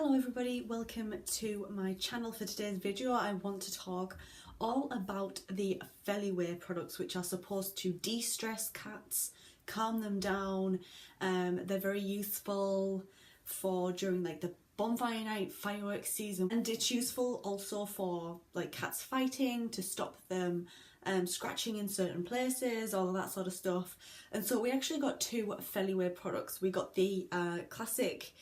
Hello everybody, welcome to my channel. For today's video I want to talk all about the Feliway products, which are supposed to de-stress cats, calm them down. They're very useful for during like the bonfire night, fireworks season, and it's useful also for like cats fighting, to stop them scratching in certain places, all of that sort of stuff. And so we actually got two Feliway products. We got the classic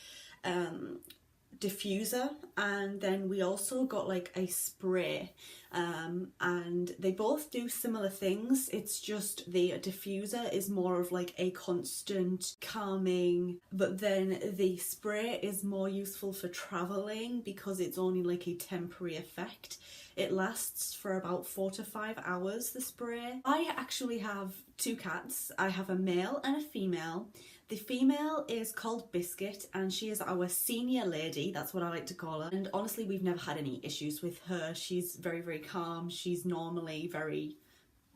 diffuser, and then we also got like a spray, and they both do similar things. It's just the diffuser is more of like a constant calming, but then the spray is more useful for traveling because it's only like a temporary effect. It lasts for about 4 to 5 hours, the spray. I actually have two cats. I have a male and a female. The female is called Biscuit and she is our senior lady, that's what I like to call her. And honestly, we've never had any issues with her. She's very, very calm. She's normally very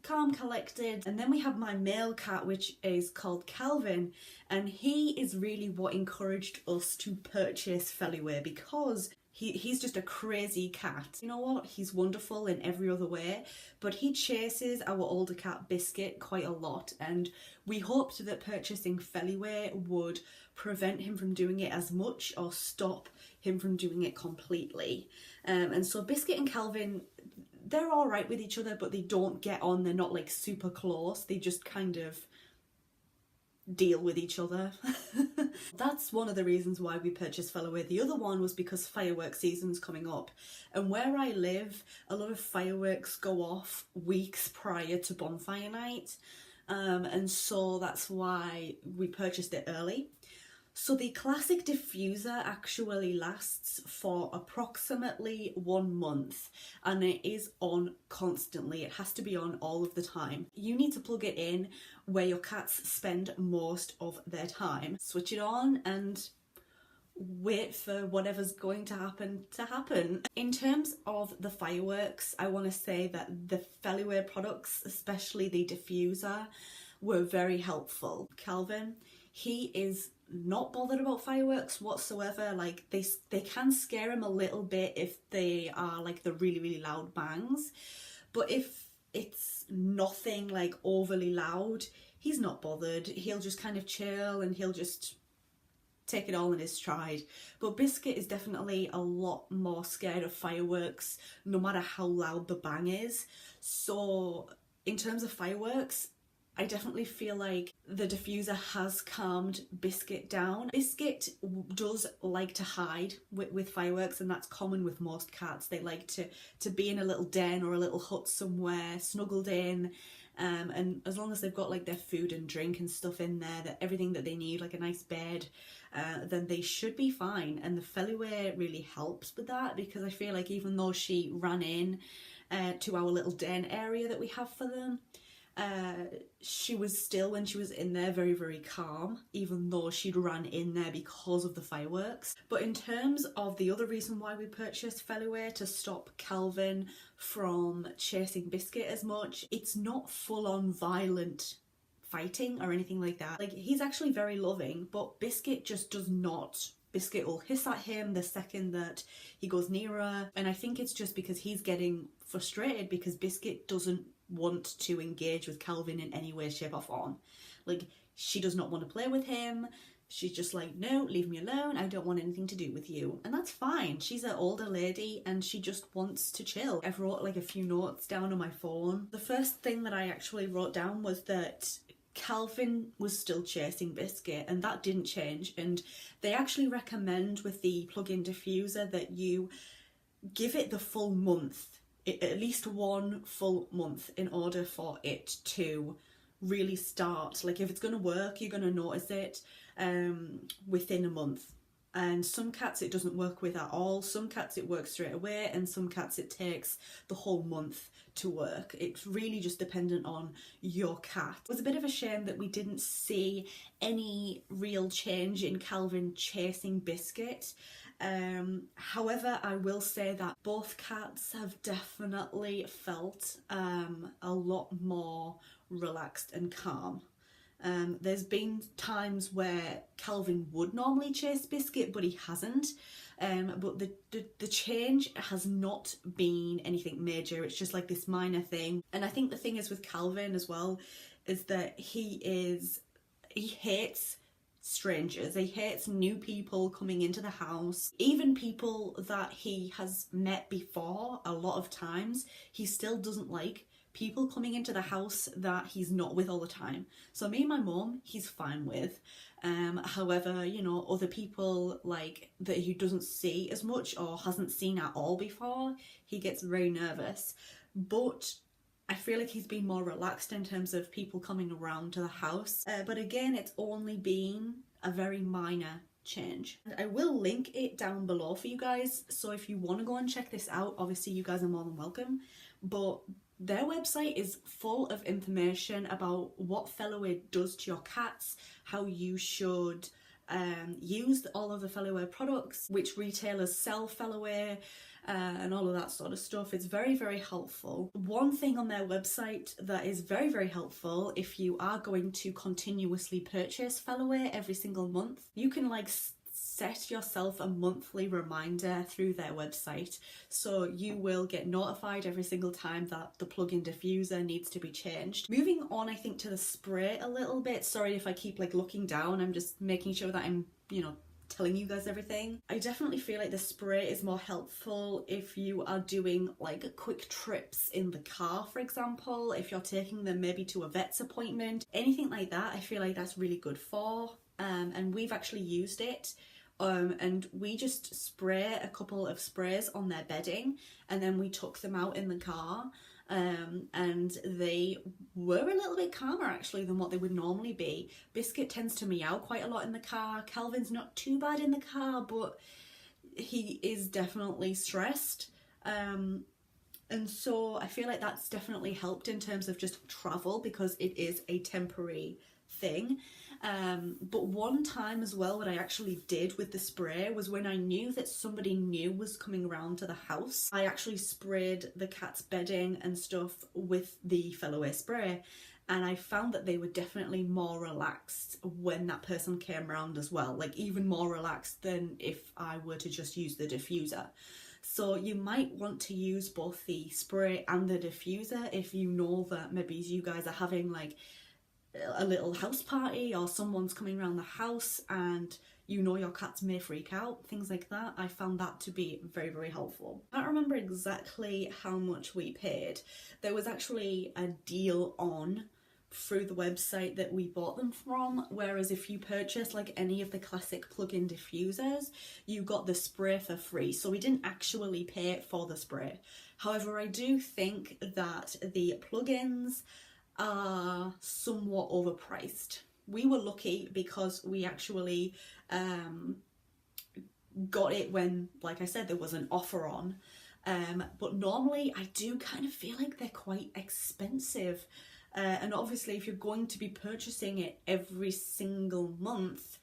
calm, collected. And then we have my male cat, which is called Calvin, and he is really what encouraged us to purchase Feliway because he's just a crazy cat. You know what? He's wonderful in every other way, but he chases our older cat Biscuit quite a lot, and we hoped that purchasing Feliway would prevent him from doing it as much or stop him from doing it completely. And so Biscuit and Calvin, they're all right with each other, but they don't get on. They're not like super close. They just kind of deal with each other. That's one of the reasons why we purchased Feliway. The other one was because fireworks season's coming up, and where I live a lot of fireworks go off weeks prior to bonfire night, and so that's why we purchased it early. So the classic diffuser actually lasts for approximately 1 month, and it is on constantly. It has to be on all of the time. You need to plug it in where your cats spend most of their time. Switch it on and wait for whatever's going to happen. In terms of the fireworks, I want to say that the Feliway products, especially the diffuser, were very helpful. Calvin, he is not bothered about fireworks whatsoever. Like they can scare him a little bit if they are like the really, really loud bangs, but if it's nothing like overly loud, he's not bothered. He'll just kind of chill and he'll just take it all in his stride. But Biscuit is definitely a lot more scared of fireworks, no matter how loud the bang is. So in terms of fireworks, I definitely feel like the diffuser has calmed Biscuit down. Biscuit does like to hide with fireworks, and that's common with most cats. They like to be in a little den or a little hut somewhere, snuggled in, and as long as they've got like their food and drink and stuff in there, that everything that they need, like a nice bed, then they should be fine. And the Feliway really helps with that, because I feel like even though she ran in to our little den area that we have for them, she was still, when she was in there, very, very calm, even though she'd ran in there because of the fireworks. But in terms of the other reason why we purchased Feliway, to stop Calvin from chasing Biscuit as much, it's not full-on violent fighting or anything like that. Like, he's actually very loving, but Biscuit just does not. Biscuit will hiss at him the second that he goes nearer, and I think it's just because he's getting frustrated because Biscuit doesn't want to engage with Calvin in any way, shape or form. Like, she does not want to play with him. She's just like, no, leave me alone, I don't want anything to do with you. And that's fine. She's an older lady and she just wants to chill. I've wrote like a few notes down on my phone. The first thing that I actually wrote down was that Calvin was still chasing Biscuit, and that didn't change. And they actually recommend with the plug-in diffuser that you give it the full month, at least 1 full month, in order for it to really start. Like, if it's going to work, you're going to notice it within a month. And some cats it doesn't work with at all. Some cats it works straight away, and some cats it takes the whole month to work. It's really just dependent on your cat. It was a bit of a shame that we didn't see any real change in Calvin chasing Biscuit. However, I will say that both cats have definitely felt a lot more relaxed and calm There's been times where Calvin would normally chase Biscuit, but he hasn't. But the change has not been anything major. It's just like this minor thing. And I think the thing is with Calvin as well is that he hates strangers. He hates new people coming into the house. Even people that he has met before, a lot of times, he still doesn't like people coming into the house that he's not with all the time. So me and my mum, he's fine with. However, you know, other people like that he doesn't see as much or hasn't seen at all before, he gets very nervous. But I feel like he's been more relaxed in terms of people coming around to the house. But again, it's only been a very minor change. And I will link it down below for you guys. So if you want to go and check this out, obviously you guys are more than welcome. But their website is full of information about what Feliway does to your cats, how you should use all of the Feliway products, which retailers sell Feliway, and all of that sort of stuff. It's very, very helpful. One thing on their website that is very, very helpful if you are going to continuously purchase Feliway every single month, you can like set yourself a monthly reminder through their website, so you will get notified every single time that the plug-in diffuser needs to be changed. Moving on, I think, to the spray a little bit. Sorry if I keep like looking down, I'm just making sure that I'm, you know, telling you guys everything. I definitely feel like the spray is more helpful if you are doing like quick trips in the car, for example, if you're taking them maybe to a vet's appointment, anything like that. I feel like that's really good for, and we've actually used it. And we just spray a couple of sprays on their bedding and then we took them out in the car, and they were a little bit calmer actually than what they would normally be. Biscuit tends to meow quite a lot in the car. Calvin's not too bad in the car, but he is definitely stressed. And so I feel like that's definitely helped in terms of just travel, because it is a temporary thing. But one time as well, what I actually did with the spray was when I knew that somebody new was coming around to the house, I actually sprayed the cat's bedding and stuff with the Feliway spray, and I found that they were definitely more relaxed when that person came around as well, like even more relaxed than if I were to just use the diffuser. So you might want to use both the spray and the diffuser if you know that maybe you guys are having like a little house party or someone's coming around the house and you know your cats may freak out, things like that. I found that to be very, very helpful. I don't remember exactly how much we paid. There was actually a deal on through the website that we bought them from, whereas if you purchase like any of the classic plug-in diffusers, you got the spray for free, so we didn't actually pay for the spray. However, I do think that the plugins are somewhat overpriced. We were lucky because we actually got it when, like I said, there was an offer on, but normally I do kind of feel like they're quite expensive, and obviously if you're going to be purchasing it every single month,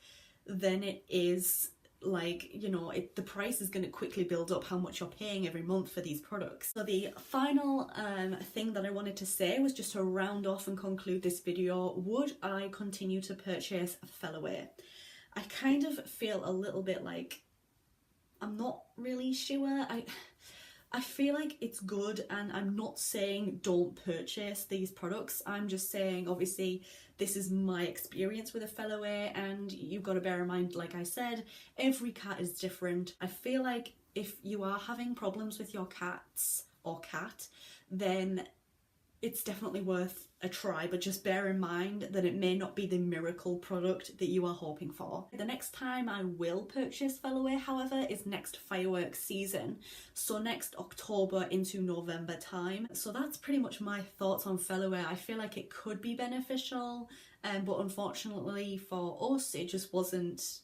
then it is like, you know, the price is going to quickly build up how much you're paying every month for these products. So the final thing that I wanted to say was just to round off and conclude this video. Would I continue to purchase Feliway? I kind of feel a little bit like I'm not really sure. I feel like it's good, and I'm not saying don't purchase these products. I'm just saying, obviously, this is my experience with a Feliway, and you've got to bear in mind, like I said, every cat is different. I feel like if you are having problems with your cats or cat, then it's definitely worth a try, but just bear in mind that it may not be the miracle product that you are hoping for. The next time I will purchase Feliway, however, is next fireworks season, so next October into November time. So that's pretty much my thoughts on Feliway. I feel like it could be beneficial, but unfortunately for us, it just wasn't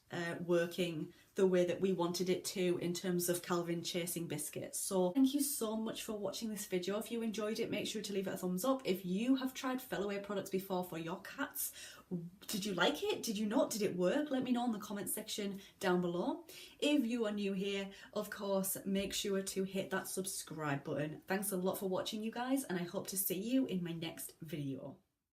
working the way that we wanted it to in terms of Calvin chasing Biscuit. So thank you so much for watching this video. If you enjoyed it, make sure to leave it a thumbs up. If you have tried Feliway products before for your cats, did you like it? Did you not? Did it work? Let me know in the comment section down below. If you are new here, of course, make sure to hit that subscribe button. Thanks a lot for watching, you guys, and I hope to see you in my next video.